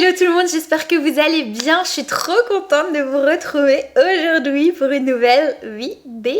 Hello tout le monde, j'espère que vous allez bien. Je suis trop contente de vous retrouver aujourd'hui pour une nouvelle vidéo.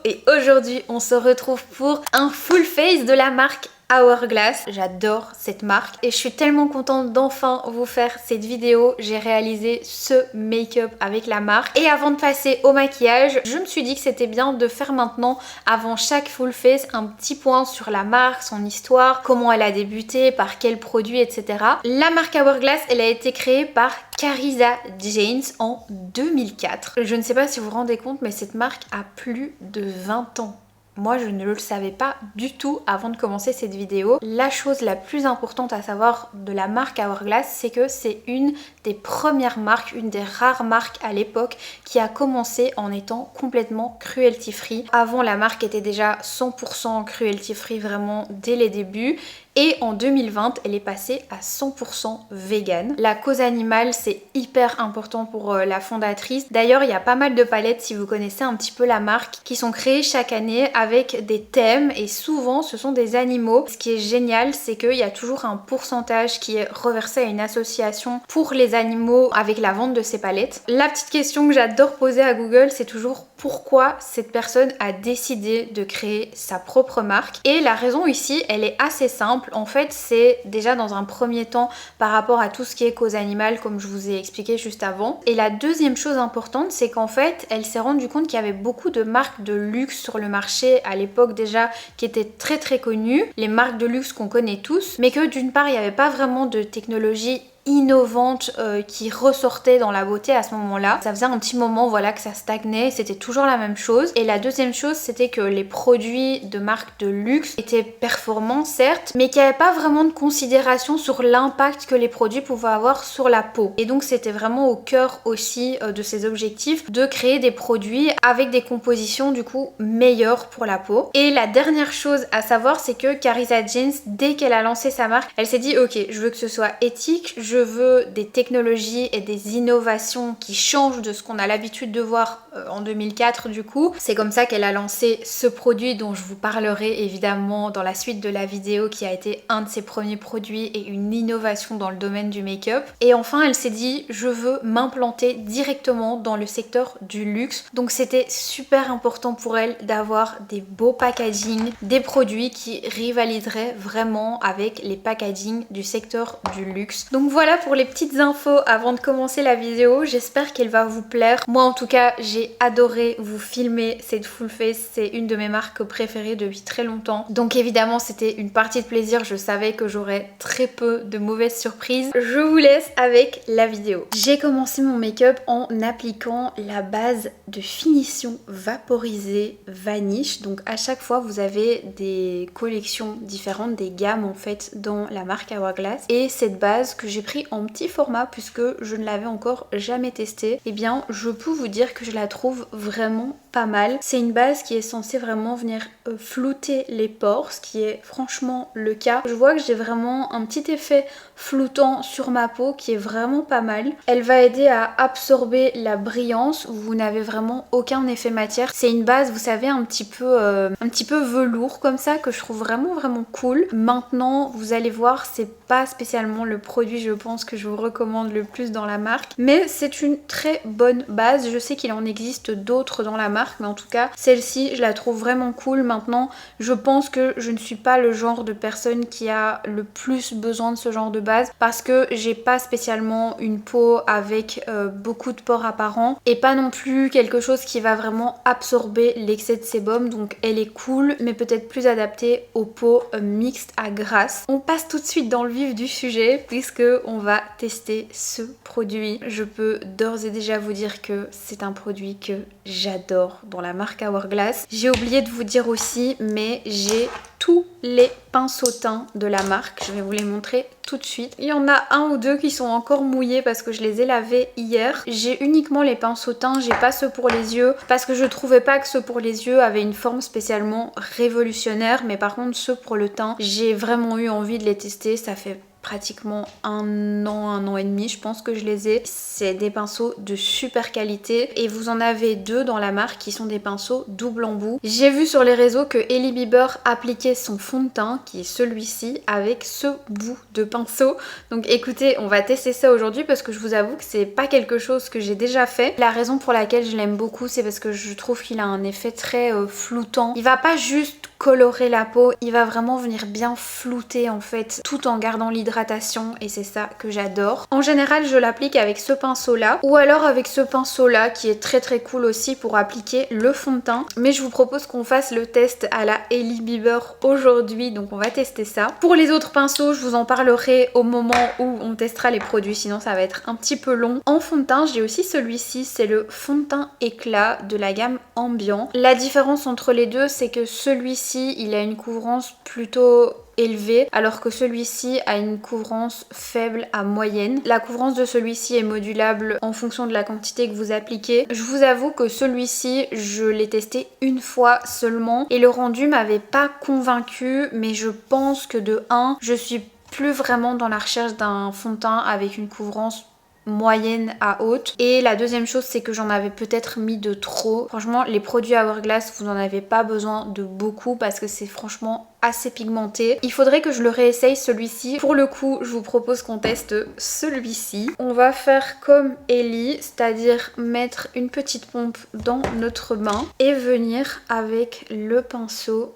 Et aujourd'hui, on se retrouve pour un full face de la marque Hourglass. J'adore cette marque et je suis tellement contente d'enfin vous faire cette vidéo. J'ai réalisé ce make-up avec la marque. Et avant de passer au maquillage, je me suis dit que c'était bien de faire maintenant, avant chaque full face, un petit point sur la marque, son histoire, comment elle a débuté, par quels produits, etc. La marque Hourglass, elle a été créée par Carissa Janes en 2004. Je ne sais pas si vous vous rendez compte, mais cette marque a plus de 20 ans. Moi, je ne le savais pas du tout avant de commencer cette vidéo. La chose la plus importante à savoir de la marque Hourglass, c'est que c'est une des premières marques, une des rares marques à l'époque qui a commencé en étant complètement cruelty free. Avant, la marque était déjà 100% cruelty free vraiment dès les débuts. Et en 2020, elle est passée à 100% vegan. La cause animale, c'est hyper important pour la fondatrice. D'ailleurs, il y a pas mal de palettes, si vous connaissez un petit peu la marque, qui sont créées chaque année avec des thèmes et souvent ce sont des animaux. Ce qui est génial, c'est qu'il y a toujours un pourcentage qui est reversé à une association pour les animaux avec la vente de ces palettes. La petite question que j'adore poser à Google, c'est toujours pourquoi cette personne a décidé de créer sa propre marque. Et la raison ici, elle est assez simple. En fait, c'est déjà dans un premier temps par rapport à tout ce qui est cause animale, comme je vous ai expliqué juste avant. Et la deuxième chose importante, c'est qu'en fait, elle s'est rendue compte qu'il y avait beaucoup de marques de luxe sur le marché à l'époque déjà qui étaient très très connues, les marques de luxe qu'on connaît tous, mais que d'une part, il n'y avait pas vraiment de technologie innovante qui ressortait dans la beauté à ce moment-là. Ça faisait un petit moment voilà que ça stagnait, c'était toujours la même chose. Et la deuxième chose, c'était que les produits de marque de luxe étaient performants certes, mais qu'il n'y avait pas vraiment de considération sur l'impact que les produits pouvaient avoir sur la peau. Et donc c'était vraiment au cœur aussi de ces objectifs de créer des produits avec des compositions du coup meilleures pour la peau. Et la dernière chose à savoir, c'est que Carissa Janes, dès qu'elle a lancé sa marque, elle s'est dit ok, je veux que ce soit éthique, je veux des technologies et des innovations qui changent de ce qu'on a l'habitude de voir en 2004 du coup. C'est comme ça qu'elle a lancé ce produit dont je vous parlerai évidemment dans la suite de la vidéo, qui a été un de ses premiers produits et une innovation dans le domaine du make-up. Et enfin elle s'est dit je veux m'implanter directement dans le secteur du luxe. Donc c'était super important pour elle d'avoir des beaux packaging, des produits qui rivaliseraient vraiment avec les packaging du secteur du luxe. Donc voilà pour les petites infos avant de commencer la vidéo. J'espère qu'elle va vous plaire. Moi en tout cas, j'ai adoré vous filmer cette full face. C'est une de mes marques préférées depuis très longtemps. Donc évidemment, c'était une partie de plaisir. Je savais que j'aurais très peu de mauvaises surprises. Je vous laisse avec la vidéo. J'ai commencé mon make-up en appliquant la base de finition vaporisée Vanish. Donc à chaque fois, vous avez des collections différentes, des gammes en fait dans la marque Hourglass. Et cette base que j'ai pris en petit format puisque je ne l'avais encore jamais testé, et bien je peux vous dire que je la trouve vraiment pas mal. C'est une base qui est censée vraiment venir flouter les pores, ce qui est franchement le cas. Je vois que j'ai vraiment un petit effet floutant sur ma peau qui est vraiment pas mal. Elle va aider à absorber la brillance, vous n'avez vraiment aucun effet matière. C'est une base, vous savez, un petit peu velours comme ça, que je trouve vraiment cool. Maintenant, vous allez voir, c'est pas spécialement le produit je pense que je vous recommande le plus dans la marque, mais c'est une très bonne base. Je sais qu'il en existe d'autres dans la marque, mais en tout cas celle-ci je la trouve vraiment cool. Maintenant je pense que je ne suis pas le genre de personne qui a le plus besoin de ce genre de base, parce que j'ai pas spécialement une peau avec beaucoup de pores apparents et pas non plus quelque chose qui va vraiment absorber l'excès de sébum. Donc elle est cool, mais peut-être plus adaptée aux peaux mixtes à grasses. On passe tout de suite dans le vif du sujet puisque on va tester ce produit. Je peux d'ores et déjà vous dire que c'est un produit que j'adore dans la marque Hourglass. J'ai oublié de vous dire aussi, mais j'ai tous les pinceaux teints de la marque. Je vais vous les montrer tout de suite. Il y en a un ou deux qui sont encore mouillés parce que je les ai lavés hier. J'ai uniquement les pinceaux teints, j'ai pas ceux pour les yeux parce que je trouvais pas que ceux pour les yeux avaient une forme spécialement révolutionnaire, mais par contre ceux pour le teint, j'ai vraiment eu envie de les tester. Ça fait pratiquement un an et demi, je pense que je les ai. C'est des pinceaux de super qualité et vous en avez deux dans la marque qui sont des pinceaux double embout. J'ai vu sur les réseaux que Hailey Bieber appliquait son fond de teint, qui est celui-ci, avec ce bout de pinceau. Donc écoutez, on va tester ça aujourd'hui parce que je vous avoue que c'est pas quelque chose que j'ai déjà fait. La raison pour laquelle je l'aime beaucoup, c'est parce que je trouve qu'il a un effet très floutant. Il va pas juste colorer la peau, il va vraiment venir bien flouter en fait tout en gardant l'hydratation et c'est ça que j'adore. En général je l'applique avec ce pinceau là ou alors avec ce pinceau là qui est très cool aussi pour appliquer le fond de teint, mais je vous propose qu'on fasse le test à la Hailey Bieber aujourd'hui, donc on va tester ça. Pour les autres pinceaux je vous en parlerai au moment où on testera les produits, sinon ça va être un petit peu long. En fond de teint j'ai aussi celui-ci, c'est le fond de teint éclat de la gamme Ambiant. La différence entre les deux c'est que celui-ci il a une couvrance plutôt élevé alors que celui-ci a une couvrance faible à moyenne. La couvrance de celui-ci est modulable en fonction de la quantité que vous appliquez. Je vous avoue que celui-ci je l'ai testé une fois seulement et le rendu m'avait pas convaincu, mais je pense que de 1 je suis plus vraiment dans la recherche d'un fond de teint avec une couvrance moyenne à haute. Et la deuxième chose c'est que j'en avais peut-être mis de trop. Franchement les produits Hourglass vous n'en avez pas besoin de beaucoup parce que c'est franchement assez pigmenté. Il faudrait que je le réessaye celui-ci. Pour le coup je vous propose qu'on teste celui-ci. On va faire comme Ellie, c'est-à-dire mettre une petite pompe dans notre main et venir avec le pinceau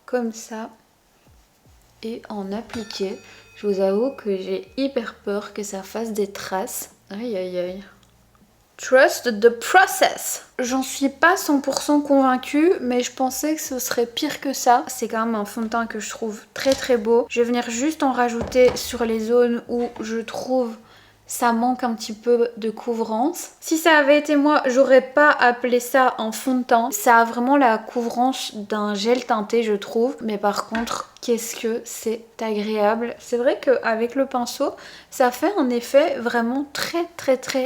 comme ça et en appliquer. Je vous avoue que j'ai hyper peur que ça fasse des traces. Aïe aïe aïe. Trust the process. J'en suis pas 100% convaincue, mais je pensais que ce serait pire que ça. C'est quand même un fond de teint que je trouve très beau. Je vais venir juste en rajouter sur les zones où je trouve ça manque un petit peu de couvrance. Si ça avait été moi, j'aurais pas appelé ça un fond de teint. Ça a vraiment la couvrance d'un gel teinté je trouve. Mais par contre, qu'est-ce que c'est agréable. C'est vrai qu'avec le pinceau, ça fait un effet vraiment très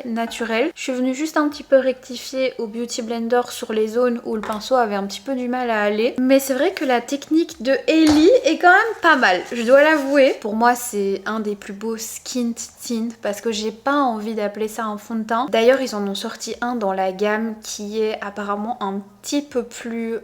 naturel. Je suis venue juste un petit peu rectifier au Beauty Blender sur les zones où le pinceau avait un petit peu du mal à aller. Mais c'est vrai que la technique de Hailey est quand même pas mal, je dois l'avouer. Pour moi, c'est un des plus beaux skin tint parce que j'ai pas envie d'appeler ça un fond de teint. D'ailleurs, ils en ont sorti un dans la gamme qui est apparemment un petit peu plus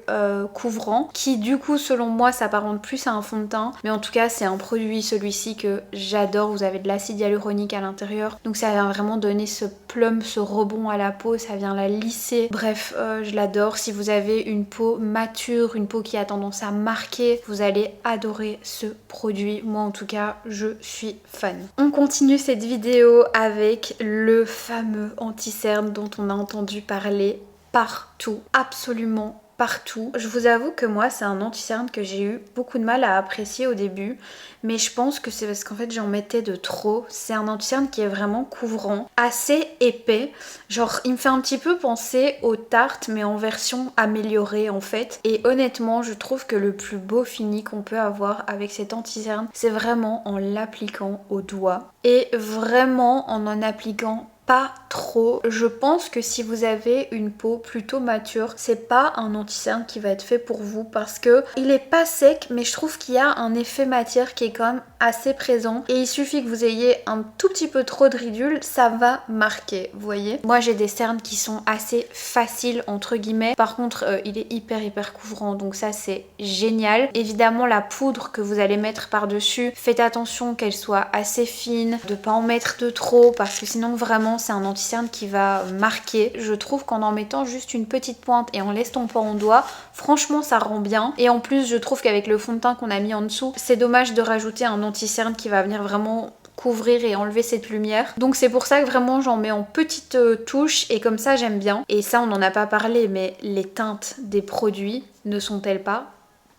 couvrant, qui du coup, selon moi, s'apparente plus à un fond de teint. Mais en tout cas, c'est un produit, celui-ci, que j'adore. Vous avez de l'acide hyaluronique à l'intérieur, donc ça vient vraiment donner ce plump, ce rebond à la peau, ça vient la lisser. Bref, je l'adore. Si vous avez une peau mature, une peau qui a tendance à marquer, vous allez adorer ce produit. Moi en tout cas, je suis fan. On continue cette vidéo avec le fameux anti-cerne dont on a entendu parler partout, absolument partout. Je vous avoue que moi c'est un anti-cerne que j'ai eu beaucoup de mal à apprécier au début, mais je pense que c'est parce qu'en fait j'en mettais de trop. C'est un anti-cerne qui est vraiment couvrant, assez épais, genre il me fait un petit peu penser aux Tarte mais en version améliorée en fait. Et honnêtement je trouve que le plus beau fini qu'on peut avoir avec cet anti-cerne, c'est vraiment en l'appliquant au doigt et vraiment en appliquant pas trop. Je pense que si vous avez une peau plutôt mature, c'est pas un anti-cerne qui va être fait pour vous parce que il est pas sec, mais je trouve qu'il y a un effet matière qui est quand même assez présent et il suffit que vous ayez un tout petit peu trop de ridule, ça va marquer, vous voyez. Moi j'ai des cernes qui sont assez faciles entre guillemets, par contre il est hyper couvrant, donc ça c'est génial. Évidemment la poudre que vous allez mettre par dessus, faites attention qu'elle soit assez fine, de pas en mettre de trop parce que sinon vraiment c'est un anti-cerne qui va marquer. Je trouve qu'en en mettant juste une petite pointe et en l'estompant au doigt, franchement ça rend bien. Et en plus je trouve qu'avec le fond de teint qu'on a mis en dessous, c'est dommage de rajouter un anti-cerne qui va venir vraiment couvrir et enlever cette lumière. Donc c'est pour ça que vraiment j'en mets en petites touches et comme ça j'aime bien. Et ça on n'en a pas parlé, mais les teintes des produits ne sont-elles pas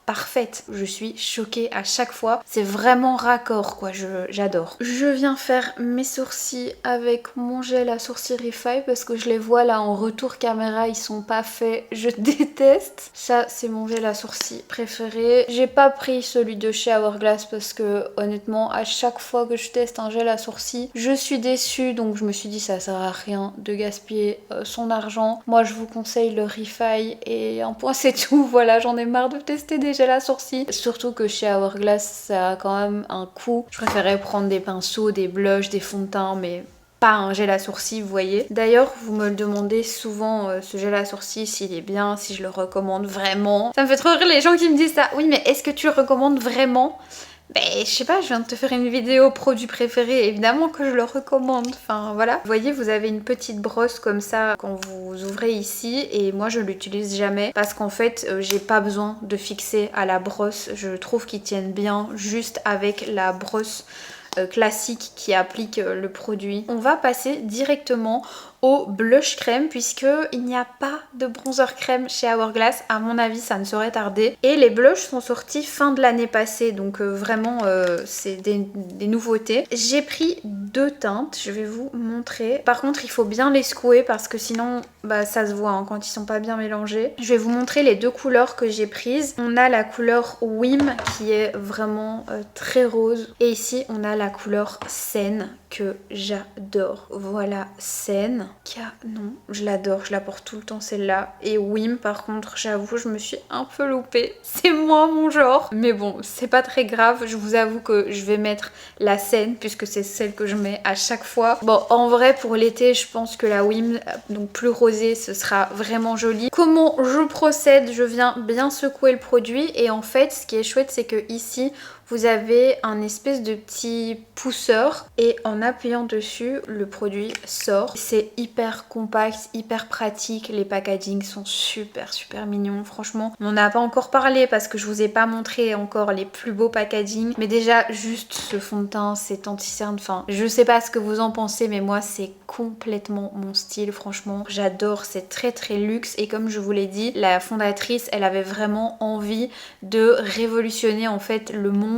parfaite? Je suis choquée à chaque fois, c'est vraiment raccord quoi, j'adore. Je viens faire mes sourcils avec mon gel à sourcils Refy parce que je les vois là en retour caméra, ils sont pas faits, je déteste. Ça c'est mon gel à sourcils préféré. J'ai pas pris celui de chez Hourglass parce que honnêtement à chaque fois que je teste un gel à sourcils, je suis déçue, donc je me suis dit ça sert à rien de gaspiller son argent. Moi je vous conseille le Refy et un point c'est tout, voilà, j'en ai marre de tester des gels à sourcils. Surtout que chez Hourglass, ça a quand même un coût. Je préférais prendre des pinceaux, des blushs, des fonds de teint, mais pas un gel à sourcils, vous voyez. D'ailleurs, vous me le demandez souvent, ce gel à sourcils, s'il est bien, si je le recommande vraiment. Ça me fait trop rire les gens qui me disent ça. Oui, mais est-ce que tu le recommandes vraiment? Ben, je sais pas, je viens de te faire une vidéo produit préféré, évidemment que je le recommande, enfin voilà. Vous voyez, vous avez une petite brosse comme ça quand vous ouvrez ici et moi je l'utilise jamais parce qu'en fait j'ai pas besoin de fixer à la brosse. Je trouve qu'ils tiennent bien juste avec la brosse classique qui applique le produit. On va passer directement au blush crème puisque il n'y a pas de bronzer crème chez Hourglass. À mon avis, ça ne saurait tarder. Et les blushs sont sortis fin de l'année passée, donc vraiment c'est des nouveautés. J'ai pris deux teintes, je vais vous montrer. Par contre, il faut bien les secouer parce que sinon bah, ça se voit hein, quand ils sont pas bien mélangés. Je vais vous montrer les deux couleurs que j'ai prises. On a la couleur Wim qui est vraiment très rose. Et ici, on a la couleur Seine que j'adore. Voilà, Seine. Non, je l'adore, je la porte tout le temps celle-là. Et Wim, par contre, j'avoue, je me suis un peu loupée. C'est moins mon genre. Mais bon, c'est pas très grave. Je vous avoue que je vais mettre la Seine puisque c'est celle que je mets à chaque fois. Bon, en vrai, pour l'été, je pense que la Wim, donc plus rosée, ce sera vraiment joli. Comment je procède? Je viens bien secouer le produit. Et en fait, ce qui est chouette, c'est que ici, vous avez un espèce de petit pousseur et en appuyant dessus, le produit sort. C'est hyper compact, hyper pratique. Les packagings sont super mignons. Franchement, on n'en a pas encore parlé parce que je vous ai pas montré encore les plus beaux packagings. Mais déjà, juste ce fond de teint, cet anti-cerne, enfin, je sais pas ce que vous en pensez, mais moi, c'est complètement mon style. Franchement, j'adore. C'est très luxe. Et comme je vous l'ai dit, la fondatrice, elle avait vraiment envie de révolutionner en fait le monde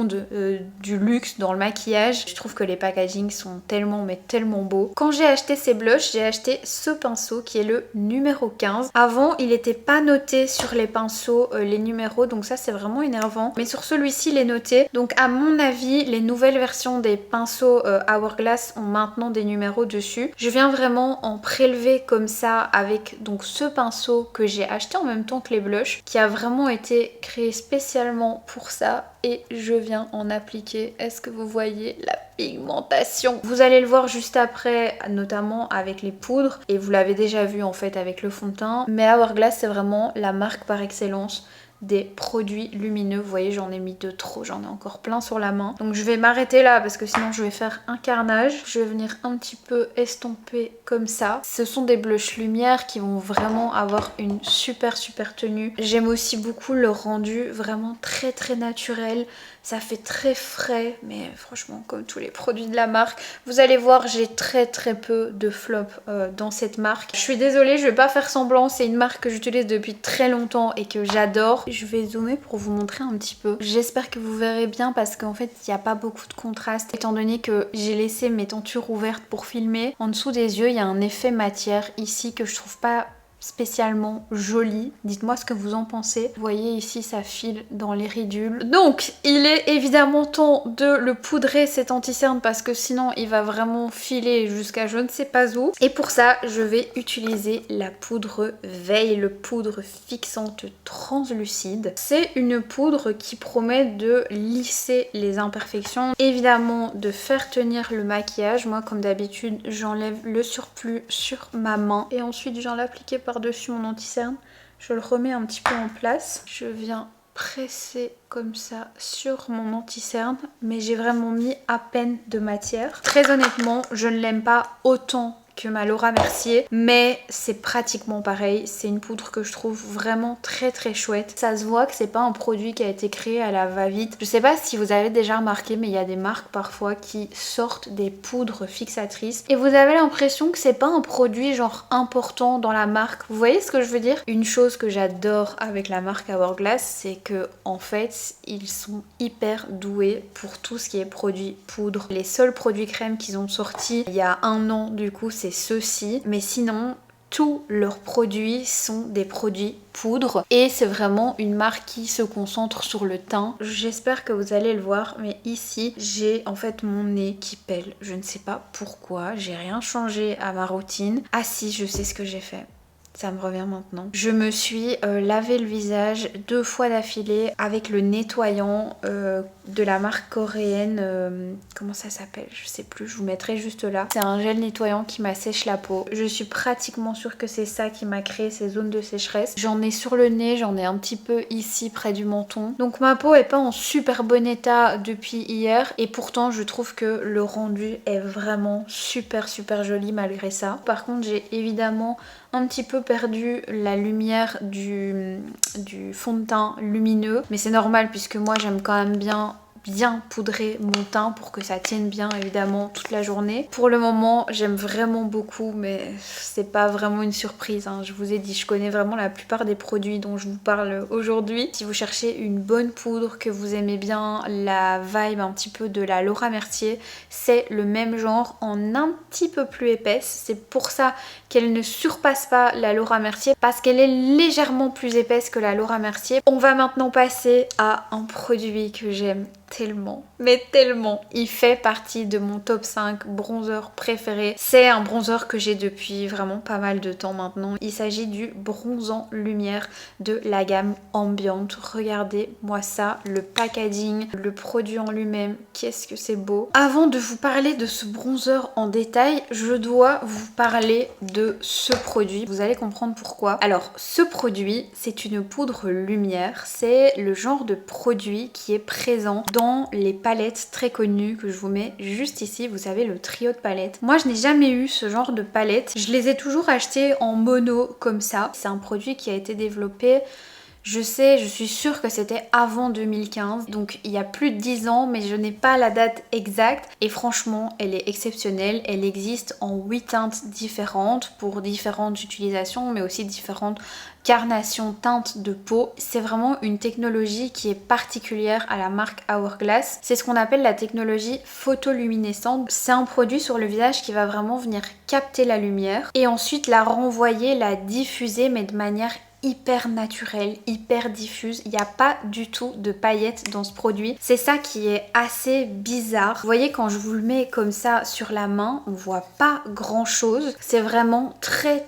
du luxe dans le maquillage. Je trouve que les packagings sont tellement beaux. Quand j'ai acheté ces blushs, j'ai acheté ce pinceau qui est le numéro 15. Avant, il n'était pas noté sur les pinceaux les numéros, donc ça c'est vraiment énervant. Mais sur celui-ci, il est noté. Donc à mon avis, les nouvelles versions des pinceaux Hourglass ont maintenant des numéros dessus. Je viens vraiment en prélever comme ça avec donc ce pinceau que j'ai acheté en même temps que les blushs, qui a vraiment été créé spécialement pour ça. Et je viens en appliquer. Est-ce que vous voyez la pigmentation? Vous allez le voir juste après, notamment avec les poudres. Et vous l'avez déjà vu en fait avec le fond de teint. Mais Hourglass, c'est vraiment la marque par excellence des produits lumineux. Vous voyez, j'en ai mis de trop, j'en ai encore plein sur la main. Donc je vais m'arrêter là parce que sinon je vais faire un carnage. Je vais venir un petit peu estomper comme ça. Ce sont des blushs lumière qui vont vraiment avoir une super tenue. J'aime aussi beaucoup le rendu, vraiment très naturel. Ça fait très frais, mais franchement comme tous les produits de la marque. Vous allez voir, j'ai très peu de flop dans cette marque. Je suis désolée, je vais pas faire semblant, c'est une marque que j'utilise depuis très longtemps et que j'adore. Je vais zoomer pour vous montrer un petit peu. J'espère que vous verrez bien parce qu'en fait il n'y a pas beaucoup de contraste étant donné que j'ai laissé mes tentures ouvertes pour filmer. En dessous des yeux il y a un effet matière ici que je trouve pas spécialement joli. Dites-moi ce que vous en pensez. Vous voyez ici ça file dans les ridules. Donc il est évidemment temps de le poudrer cet anti-cerne parce que sinon il va vraiment filer jusqu'à je ne sais pas où. Et pour ça je vais utiliser la poudre Veil, poudre fixante translucide. C'est une poudre qui promet de lisser les imperfections, évidemment de faire tenir le maquillage. Moi comme d'habitude j'enlève le surplus sur ma main et ensuite je viens l'appliquer par-dessus mon anti-cerne. Je le remets un petit peu en place. Je viens presser comme ça sur mon anti-cerne, mais j'ai vraiment mis à peine de matière. Très honnêtement, je ne l'aime pas autant que ma Laura Mercier, mais c'est pratiquement pareil. C'est une poudre que je trouve vraiment très chouette. Ça se voit que c'est pas un produit qui a été créé à la va-vite. Je sais pas si vous avez déjà remarqué, mais il y a des marques parfois qui sortent des poudres fixatrices et vous avez l'impression que c'est pas un produit genre important dans la marque. Vous voyez ce que je veux dire? Une chose que j'adore avec la marque Hourglass, c'est que en fait ils sont hyper doués pour tout ce qui est produit poudre. Les seuls produits crème qu'ils ont sortis il y a un an du coup c'est ceux-ci, mais sinon tous leurs produits sont des produits poudre et c'est vraiment une marque qui se concentre sur le teint. J'espère que vous allez le voir, mais ici j'ai en fait mon nez qui pèle. Je ne sais pas pourquoi, j'ai rien changé à ma routine. Ah si, je sais ce que j'ai fait. Ça me revient maintenant. Je me suis lavé le visage 2 fois d'affilée avec le nettoyant de la marque coréenne. Comment ça s'appelle? Je sais plus, je vous mettrai juste là. C'est un gel nettoyant qui m'assèche la peau. Je suis pratiquement sûre que c'est ça qui m'a créé ces zones de sécheresse. J'en ai sur le nez, j'en ai un petit peu ici près du menton. Donc ma peau est pas en super bon état depuis hier. Et pourtant je trouve que le rendu est vraiment super joli malgré ça. Par contre j'ai évidemment un petit peu perdu la lumière du fond de teint lumineux, mais c'est normal puisque moi j'aime quand même bien poudrer mon teint pour que ça tienne bien évidemment toute la journée. Pour le moment j'aime vraiment beaucoup, mais c'est pas vraiment une surprise hein. Je vous ai dit, je connais vraiment la plupart des produits dont je vous parle aujourd'hui. Si vous cherchez une bonne poudre, que vous aimez bien la vibe un petit peu de la Laura Mercier, c'est le même genre en un petit peu plus épaisse. C'est pour ça qu'elle ne surpasse pas la Laura Mercier, parce qu'elle est légèrement plus épaisse que la Laura Mercier. On va maintenant passer à un produit que j'aime tellement, mais tellement. Il fait partie de mon top 5 bronzer préféré. C'est un bronzer que j'ai depuis vraiment pas mal de temps maintenant. Il s'agit du bronzant lumière de la gamme Ambient. Regardez-moi ça, le packaging, le produit en lui-même, qu'est-ce que c'est beau. Avant de vous parler de ce bronzer en détail, je dois vous parler de ce produit. Vous allez comprendre pourquoi. Alors, ce produit, c'est une poudre lumière. C'est le genre de produit qui est présent dans les palettes très connues que je vous mets juste ici. Vous savez, le trio de palettes. Moi, je n'ai jamais eu ce genre de palette. Je les ai toujours achetées en mono comme ça. C'est un produit qui a été développé, je suis sûre que c'était avant 2015, donc il y a plus de 10 ans, mais je n'ai pas la date exacte. Et franchement, elle est exceptionnelle. Elle existe en 8 teintes différentes pour différentes utilisations, mais aussi différentes carnations, teintes de peau. C'est vraiment une technologie qui est particulière à la marque Hourglass. C'est ce qu'on appelle la technologie photoluminescente. C'est un produit sur le visage qui va vraiment venir capter la lumière et ensuite la renvoyer, la diffuser, mais de manière hyper naturelle, hyper diffuse. Il n'y a pas du tout de paillettes dans ce produit. C'est ça qui est assez bizarre. Vous voyez, quand je vous le mets comme ça sur la main, on voit pas grand chose. C'est vraiment très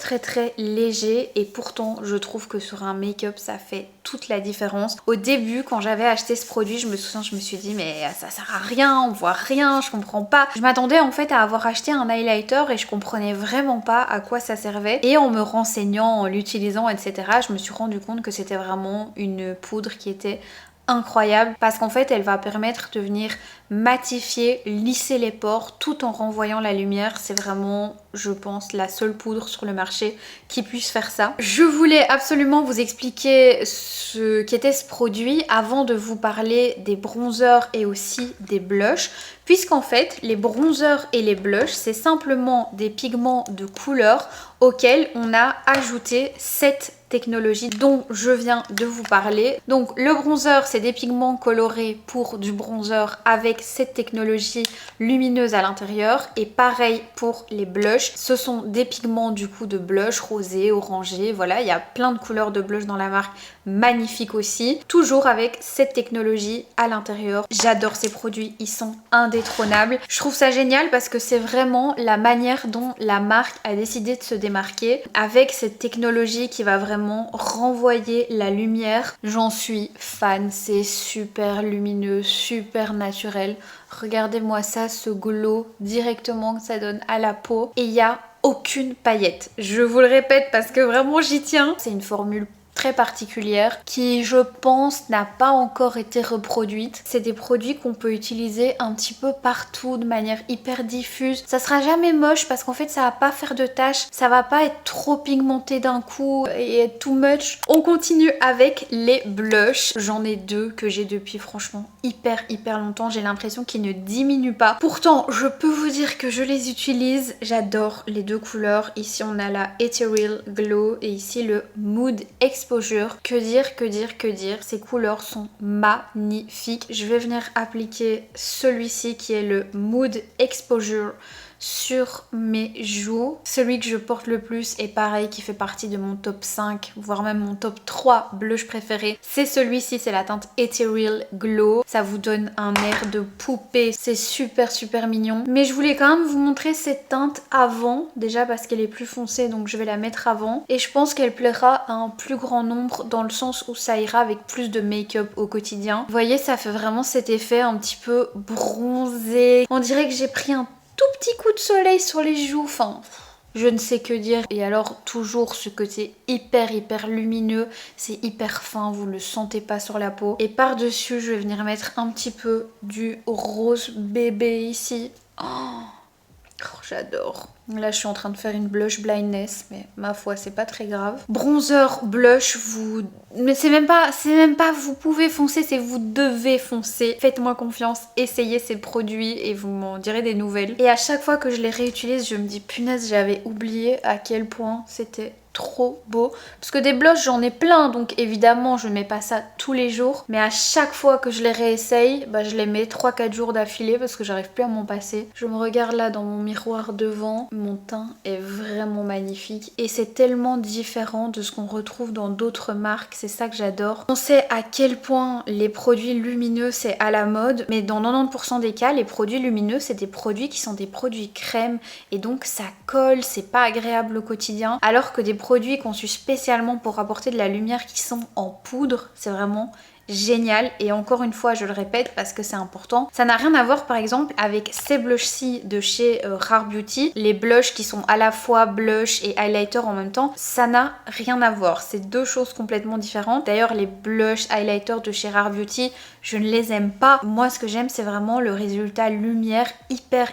léger et pourtant je trouve que sur un make-up ça fait toute la différence. Au début, quand j'avais acheté ce produit, je me souviens, je me suis dit mais ça sert à rien, on voit rien, je comprends pas. Je m'attendais en fait à avoir acheté un highlighter et je comprenais vraiment pas à quoi ça servait. Et en me renseignant, en l'utilisant, etc., je me suis rendu compte que c'était vraiment une poudre qui était incroyable parce qu'en fait elle va permettre de venir matifier, lisser les pores tout en renvoyant la lumière. C'est vraiment, je pense, la seule poudre sur le marché qui puisse faire ça. Je voulais absolument vous expliquer ce qu'était ce produit avant de vous parler des bronzers et aussi des blushs, puisqu'en fait les bronzers et les blushs c'est simplement des pigments de couleur auxquels on a ajouté cette technologie dont je viens de vous parler. Donc le bronzer c'est des pigments colorés pour du bronzer avec cette technologie lumineuse à l'intérieur, et pareil pour les blushs, ce sont des pigments du coup de blush rosé, orangé, voilà, il y a plein de couleurs de blush dans la marque, magnifique aussi, toujours avec cette technologie à l'intérieur. J'adore ces produits, ils sont indétrônables. Je trouve ça génial parce que c'est vraiment la manière dont la marque a décidé de se démarquer avec cette technologie qui va vraiment renvoyer la lumière. J'en suis fan, c'est super lumineux, super naturel. Regardez-moi ça, ce glow directement que ça donne à la peau, et il n'y a aucune paillette. Je vous le répète parce que vraiment j'y tiens. C'est une formule très particulière qui, je pense, n'a pas encore été reproduite. C'est des produits qu'on peut utiliser un petit peu partout de manière hyper diffuse. Ça sera jamais moche parce qu'en fait ça va pas faire de taches, ça va pas être trop pigmenté d'un coup et être too much. On continue avec les blushs. J'en ai deux que j'ai depuis franchement hyper longtemps. J'ai l'impression qu'ils ne diminuent pas. Pourtant, je peux vous dire que je les utilise. J'adore les deux couleurs. Ici on a la Ethereal Glow et ici le Mood Exposure. Que dire, ces couleurs sont magnifiques. Je vais venir appliquer celui-ci qui est le Mood Exposure sur mes joues. Celui que je porte le plus et pareil qui fait partie de mon top 5 voire même mon top 3 blush préféré, c'est celui-ci, c'est la teinte Ethereal Glow. Ça vous donne un air de poupée, c'est super mignon. Mais je voulais quand même vous montrer cette teinte avant, déjà parce qu'elle est plus foncée donc je vais la mettre avant. Et je pense qu'elle plaira à un plus grand nombre dans le sens où ça ira avec plus de make-up au quotidien. Vous voyez, ça fait vraiment cet effet un petit peu bronzé. On dirait que j'ai pris un tout petit coup de soleil sur les joues, enfin je ne sais que dire. Et alors toujours ce côté hyper lumineux, c'est hyper fin, vous le sentez pas sur la peau. Et par dessus je vais venir mettre un petit peu du rose bébé ici. J'adore. Là je suis en train de faire une blush blindness, mais ma foi c'est pas très grave. Bronzer, blush, vous... Mais c'est même pas vous pouvez foncer, c'est vous devez foncer. Faites-moi confiance, essayez ces produits et vous m'en direz des nouvelles. Et à chaque fois que je les réutilise, je me dis punaise, j'avais oublié à quel point c'était trop beau. Parce que des blushs j'en ai plein, donc évidemment je mets pas ça tous les jours. Mais à chaque fois que je les réessaye, je les mets 3-4 jours d'affilée parce que j'arrive plus à m'en passer. Je me regarde là dans mon miroir devant. Mon teint est vraiment magnifique et c'est tellement différent de ce qu'on retrouve dans d'autres marques, c'est ça que j'adore. On sait à quel point les produits lumineux c'est à la mode, mais dans 90% des cas les produits lumineux c'est des produits qui sont des produits crème et donc ça colle, c'est pas agréable au quotidien, alors que des produits conçus spécialement pour apporter de la lumière qui sont en poudre, c'est vraiment génial. Et encore une fois je le répète parce que c'est important, ça n'a rien à voir par exemple avec ces blushs-ci de chez Rare Beauty, les blushs qui sont à la fois blush et highlighter en même temps, ça n'a rien à voir, c'est deux choses complètement différentes. D'ailleurs les blushs highlighter de chez Rare Beauty, je ne les aime pas. Moi ce que j'aime c'est vraiment le résultat lumière hyper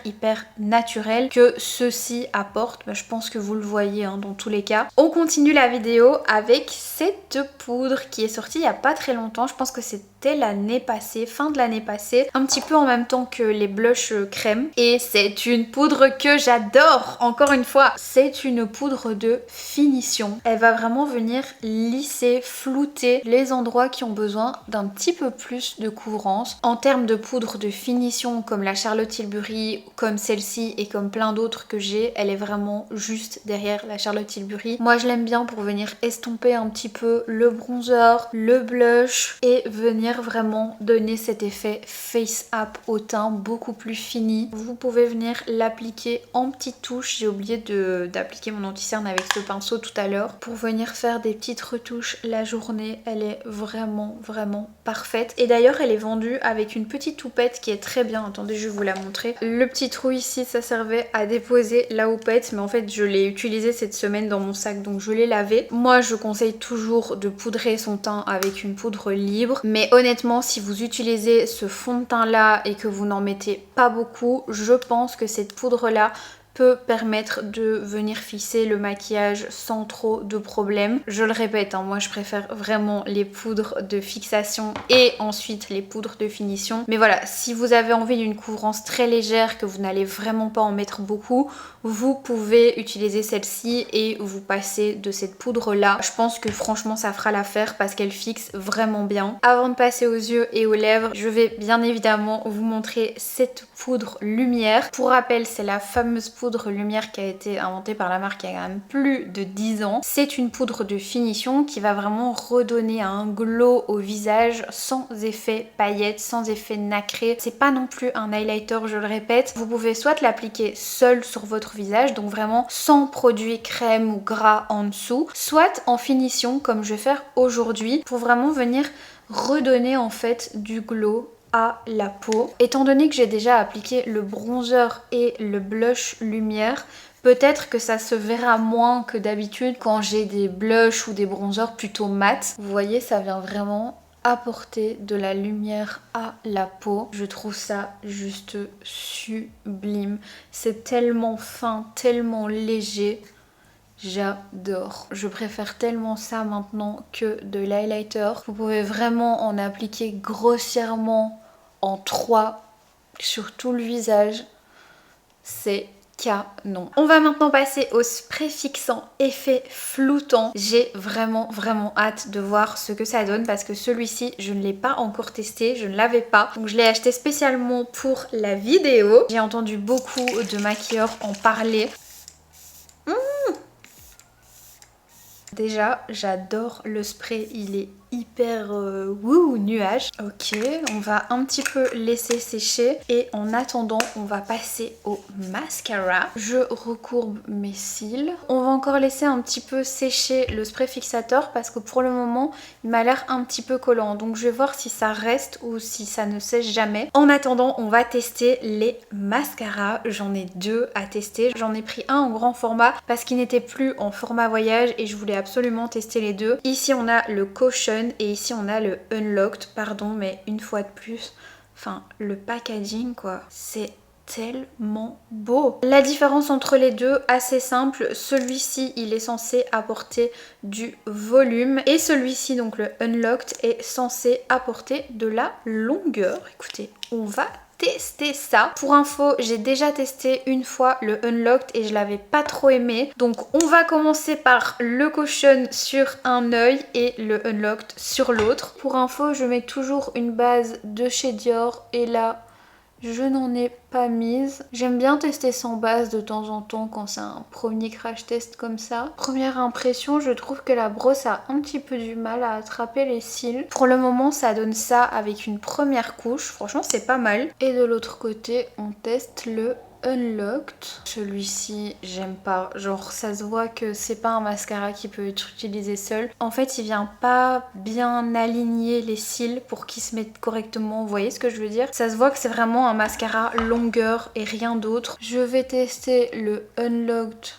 naturel que ceux-ci apportent. Je pense que vous le voyez dans tous les cas. On continue la vidéo avec cette poudre qui est sortie il n'y a pas très longtemps, je pense que c'était l'année passée, fin de l'année passée, un petit peu en même temps que les blushs crème. Et c'est une poudre que j'adore. Encore une fois, c'est une poudre de finition. Elle va vraiment venir lisser, flouter les endroits qui ont besoin d'un petit peu plus de couvrance. En termes de poudre de finition comme la Charlotte Tilbury, comme celle-ci et comme plein d'autres que j'ai, elle est vraiment juste derrière la Charlotte Tilbury. Moi je l'aime bien pour venir estomper un petit peu le bronzer, le blush et venir vraiment donner cet effet face up au teint beaucoup plus fini. Vous pouvez venir l'appliquer en petites touches. J'ai oublié d'appliquer mon anti-cerne avec ce pinceau tout à l'heure pour venir faire des petites retouches la journée. Elle est vraiment parfaite. Et d'ailleurs elle est vendue avec une petite houppette qui est très bien. Attendez, je vais vous la montrer. Le petit trou ici, ça servait à déposer la houppette, mais en fait je l'ai utilisé cette semaine dans mon sac, donc je l'ai lavé. Moi je conseille toujours de poudrer son teint avec une poudre libre, mais honnêtement si vous utilisez ce fond de teint là et que vous n'en mettez pas beaucoup, je pense que cette poudre là peut permettre de venir fixer le maquillage sans trop de problèmes. Je le répète, moi je préfère vraiment les poudres de fixation et ensuite les poudres de finition. Mais voilà, si vous avez envie d'une couvrance très légère, que vous n'allez vraiment pas en mettre beaucoup, vous pouvez utiliser celle-ci et vous passer de cette poudre là. Je pense que franchement ça fera l'affaire parce qu'elle fixe vraiment bien. Avant de passer aux yeux et aux lèvres, je vais bien évidemment vous montrer cette poudre lumière. Pour rappel, c'est la fameuse poudre lumière qui a été inventée par la marque il y a quand même plus de 10 ans. C'est une poudre de finition qui va vraiment redonner un glow au visage sans effet paillettes, sans effet nacré. C'est pas non plus un highlighter, je le répète. Vous pouvez soit l'appliquer seul sur votre visage, donc vraiment sans produit crème ou gras en dessous, soit en finition comme je vais faire aujourd'hui pour vraiment venir redonner en fait du glow à la peau. Étant donné que j'ai déjà appliqué le bronzer et le blush lumière, peut-être que ça se verra moins que d'habitude quand j'ai des blushs ou des bronzers plutôt mat. Vous voyez, ça vient vraiment apporter de la lumière à la peau. Je trouve ça juste sublime. C'est tellement fin, tellement léger. J'adore. Je préfère tellement ça maintenant que de l'highlighter. Vous pouvez vraiment en appliquer grossièrement en 3 sur tout le visage. C'est canon. On va maintenant passer au spray fixant effet floutant. J'ai vraiment hâte de voir ce que ça donne parce que celui-ci je ne l'ai pas encore testé, je ne l'avais pas. Donc je l'ai acheté spécialement pour la vidéo. J'ai entendu beaucoup de maquilleurs en parler. Déjà, j'adore le spray, il est hyper wouh, nuage. Ok, on va un petit peu laisser sécher et en attendant, on va passer au mascara. Je recourbe mes cils. On va encore laisser un petit peu sécher le spray fixateur parce que pour le moment, il m'a l'air un petit peu collant. Donc je vais voir si ça reste ou si ça ne sèche jamais. En attendant, on va tester les mascaras. J'en ai deux à tester. J'en ai pris un en grand format parce qu'il n'était plus en format voyage et je voulais absolument tester les deux. Ici, on a le Caution et ici on a le Unlocked, pardon, mais une fois de plus, enfin le packaging quoi, c'est tellement beau. La différence entre les deux, assez simple, celui-ci il est censé apporter du volume et celui-ci, donc le Unlocked, est censé apporter de la longueur. Écoutez, on va tester ça. Pour info, j'ai déjà testé une fois le Unlocked et je l'avais pas trop aimé. Donc on va commencer par le Caution sur un œil et le Unlocked sur l'autre. Pour info, je mets toujours une base de chez Dior et là, je n'en ai pas mise. J'aime bien tester sans base de temps en temps quand c'est un premier crash test comme ça. Première impression, je trouve que la brosse a un petit peu du mal à attraper les cils. Pour le moment, ça donne ça avec une première couche. Franchement, c'est pas mal. Et de l'autre côté, on teste le Unlocked. Celui-ci, j'aime pas. Genre, ça se voit que c'est pas un mascara qui peut être utilisé seul. En fait, il vient pas bien aligner les cils pour qu'ils se mettent correctement. Vous voyez ce que je veux dire? Ça se voit que c'est vraiment un mascara longueur et rien d'autre. Je vais tester le Unlocked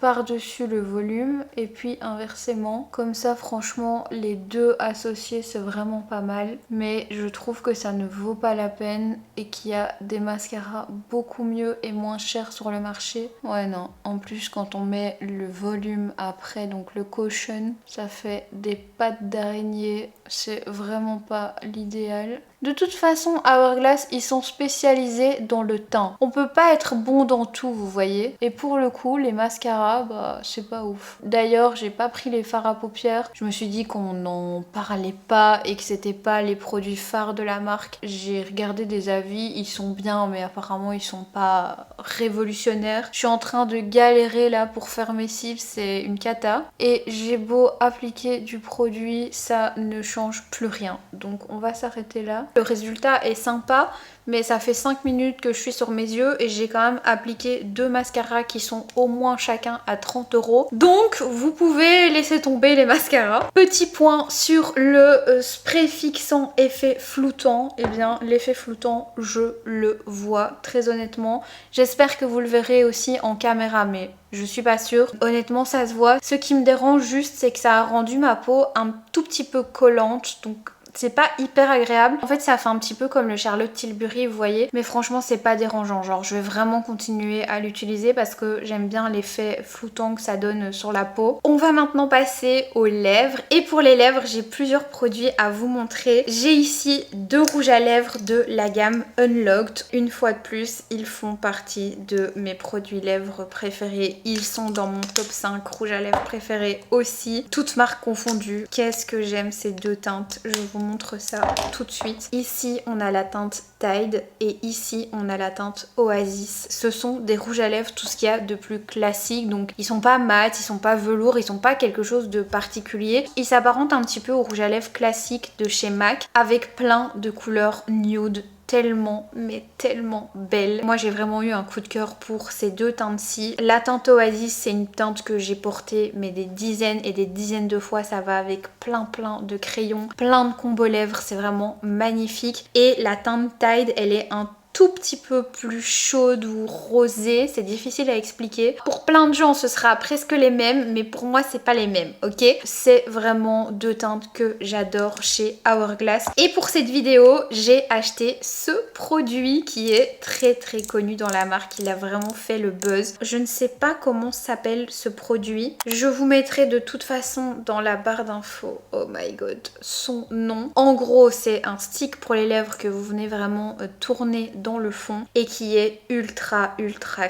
par-dessus le volume et puis inversement. Comme ça, franchement, les deux associés, c'est vraiment pas mal. Mais je trouve que ça ne vaut pas la peine et qu'il y a des mascaras beaucoup mieux et moins chers sur le marché. Ouais, non. En plus, quand on met le volume après, donc le Caution, ça fait des pattes d'araignée. C'est vraiment pas l'idéal. De toute façon, Hourglass, ils sont spécialisés dans le teint. On peut pas être bon dans tout, vous voyez. Et pour le coup, les mascaras, bah, c'est pas ouf. D'ailleurs, j'ai pas pris les fards à paupières. Je me suis dit qu'on n'en parlait pas et que c'était pas les produits phares de la marque. J'ai regardé des avis, ils sont bien, mais apparemment, ils sont pas révolutionnaires. Je suis en train de galérer là pour faire mes cils, c'est une cata. Et j'ai beau appliquer du produit, ça ne change plus rien. Donc, on va s'arrêter là. Le résultat est sympa, mais ça fait 5 minutes que je suis sur mes yeux et j'ai quand même appliqué deux mascaras qui sont au moins chacun à 30 €. Donc vous pouvez laisser tomber les mascaras. Petit point sur le spray fixant effet floutant. Eh bien l'effet floutant, je le vois très honnêtement. J'espère que vous le verrez aussi en caméra, mais je suis pas sûre. Honnêtement, ça se voit. Ce qui me dérange juste, c'est que ça a rendu ma peau un tout petit peu collante. Donc c'est pas hyper agréable. En fait, ça fait un petit peu comme le Charlotte Tilbury, vous voyez. Mais franchement, c'est pas dérangeant. Genre, je vais vraiment continuer à l'utiliser parce que j'aime bien l'effet floutant que ça donne sur la peau. On va maintenant passer aux lèvres. Et pour les lèvres, j'ai plusieurs produits à vous montrer. J'ai ici deux rouges à lèvres de la gamme Unlocked. Une fois de plus, ils font partie de mes produits lèvres préférés. Ils sont dans mon top 5 rouges à lèvres préférés aussi. Toutes marques confondues. Qu'est-ce que j'aime ces deux teintes. Je vous montre ça tout de suite. Ici on a la teinte Tide et ici on a la teinte Oasis. Ce sont des rouges à lèvres, tout ce qu'il y a de plus classique. Donc ils sont pas mat, ils sont pas velours, ils sont pas quelque chose de particulier. Ils s'apparentent un petit peu aux rouges à lèvres classiques de chez MAC avec plein de couleurs nude. Tellement, mais tellement belle. Moi j'ai vraiment eu un coup de cœur pour ces deux teintes-ci. La teinte Oasis, c'est une teinte que j'ai portée mais des dizaines et des dizaines de fois. Ça va avec plein de crayons, plein de combos lèvres, c'est vraiment magnifique. Et la teinte Tide, elle est un tout petit peu plus chaude ou rosée, c'est difficile à expliquer. Pour plein de gens ce sera presque les mêmes, mais pour moi c'est pas les mêmes, ok? C'est vraiment deux teintes que j'adore chez Hourglass. Et pour cette vidéo, j'ai acheté ce produit qui est très connu dans la marque, il a vraiment fait le buzz. Je ne sais pas comment s'appelle ce produit, je vous mettrai de toute façon dans la barre d'infos, oh my god, son nom. En gros c'est un stick pour les lèvres que vous venez vraiment tourner dans le fond et qui est ultra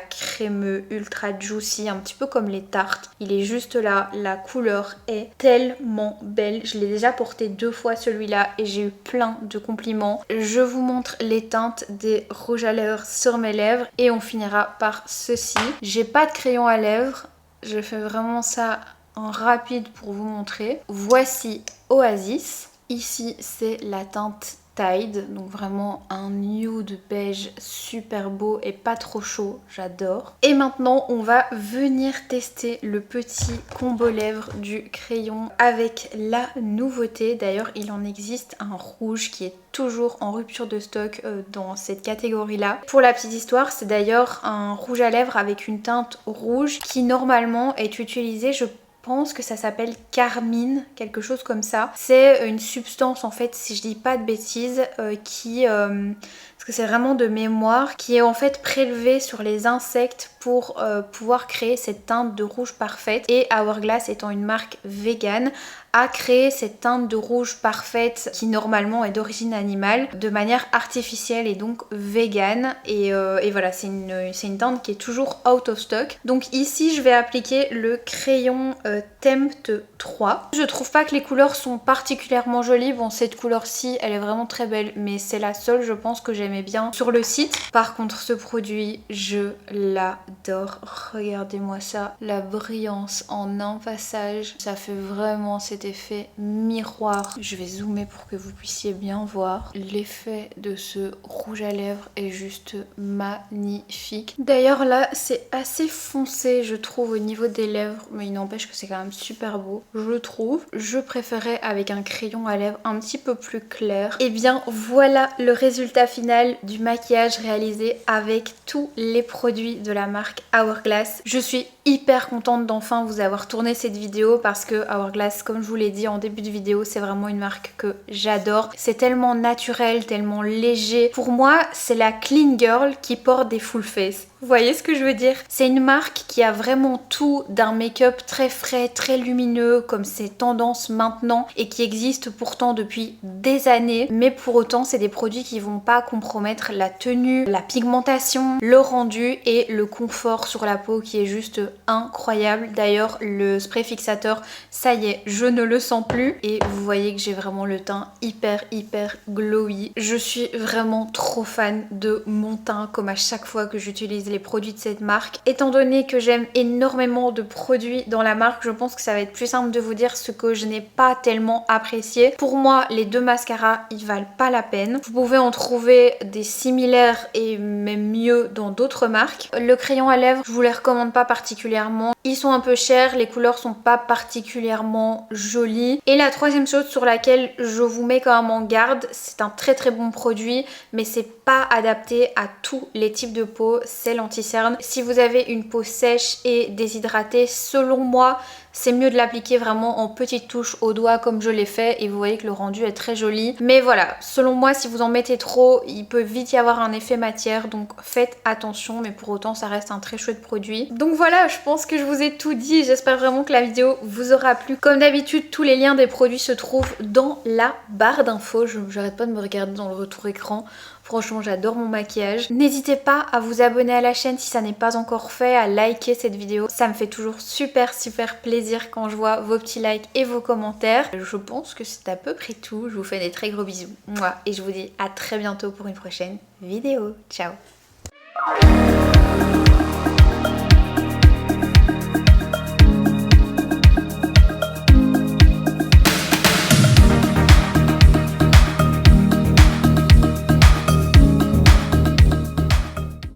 crémeux, ultra juicy, un petit peu comme les tartes. Il est juste là, la couleur est tellement belle. Je l'ai déjà porté 2 fois celui-là et j'ai eu plein de compliments. Je vous montre les teintes des rouges à lèvres sur mes lèvres et on finira par ceci. J'ai pas de crayon à lèvres, je fais vraiment ça en rapide pour vous montrer. Voici Oasis. Ici c'est la teinte Tide, donc vraiment un nude beige super beau et pas trop chaud, j'adore. Et maintenant on va venir tester le petit combo lèvres du crayon avec la nouveauté. D'ailleurs il en existe un rouge qui est toujours en rupture de stock dans cette catégorie là. Pour la petite histoire, c'est d'ailleurs un rouge à lèvres avec une teinte rouge qui normalement est utilisé, je pense que ça s'appelle carmine, quelque chose comme ça. C'est une substance en fait, si je dis pas de bêtises, parce que c'est vraiment de mémoire, qui est en fait prélevée sur les insectes pour pouvoir créer cette teinte de rouge parfaite. Et Hourglass étant une marque végane, a créé cette teinte de rouge parfaite qui normalement est d'origine animale de manière artificielle et donc végane. Et voilà, c'est une teinte qui est toujours out of stock. Donc ici je vais appliquer le crayon Tempt 3. Je trouve pas que les couleurs sont particulièrement jolies. Bon, cette couleur-ci elle est vraiment très belle, mais c'est la seule je pense que j'aimais bien sur le site. Par contre ce produit je l'adore. Regardez-moi ça, la brillance en un passage, ça fait vraiment cet effet miroir. Je vais zoomer pour que vous puissiez bien voir. L'effet de ce rouge à lèvres est juste magnifique. D'ailleurs là c'est assez foncé je trouve au niveau des lèvres, mais il n'empêche que c'est quand même super beau je trouve. Je préférais avec un crayon à lèvres un petit peu plus clair. Et bien voilà le résultat final du maquillage réalisé avec tous les produits de la marque Hourglass. Je suis hyper contente d'enfin vous avoir tourné cette vidéo parce que Hourglass, comme je vous l'ai dit en début de vidéo, c'est vraiment une marque que j'adore. C'est tellement naturel, tellement léger. Pour moi, c'est la clean girl qui porte des full face. Vous voyez ce que je veux dire? C'est une marque qui a vraiment tout d'un make-up très frais, très lumineux, comme c'est tendance maintenant et qui existe pourtant depuis des années. Mais pour autant, c'est des produits qui vont pas compromettre la tenue, la pigmentation, le rendu et le confort sur la peau qui est juste incroyable. D'ailleurs, le spray fixateur, ça y est, je ne le sens plus. Et vous voyez que j'ai vraiment le teint hyper glowy. Je suis vraiment trop fan de mon teint, comme à chaque fois que j'utilise les produits de cette marque. Étant donné que j'aime énormément de produits dans la marque, je pense que ça va être plus simple de vous dire ce que je n'ai pas tellement apprécié. Pour moi, les 2 mascaras, ils valent pas la peine. Vous pouvez en trouver des similaires et même mieux dans d'autres marques. Le crayon à lèvres, je vous les recommande pas particulièrement. Ils sont un peu chers, les couleurs sont pas particulièrement jolies. Et la troisième chose sur laquelle je vous mets quand même en garde, c'est un très bon produit, mais c'est pas adapté à tous les types de peau, c'est l'anti-cerne. Si vous avez une peau sèche et déshydratée, selon moi, c'est mieux de l'appliquer vraiment en petites touches au doigt comme je l'ai fait et vous voyez que le rendu est très joli. Mais voilà, selon moi, si vous en mettez trop, il peut vite y avoir un effet matière, donc faites attention, mais pour autant ça reste un très chouette produit. Donc voilà, je pense que je vous ai tout dit, j'espère vraiment que la vidéo vous aura plu. Comme d'habitude, tous les liens des produits se trouvent dans la barre d'infos. J'arrête pas de me regarder dans le retour écran. Franchement, j'adore mon maquillage. N'hésitez pas à vous abonner à la chaîne si ça n'est pas encore fait, à liker cette vidéo. Ça me fait toujours super plaisir quand je vois vos petits likes et vos commentaires. Je pense que c'est à peu près tout. Je vous fais des très gros bisous. Et je vous dis à très bientôt pour une prochaine vidéo. Ciao!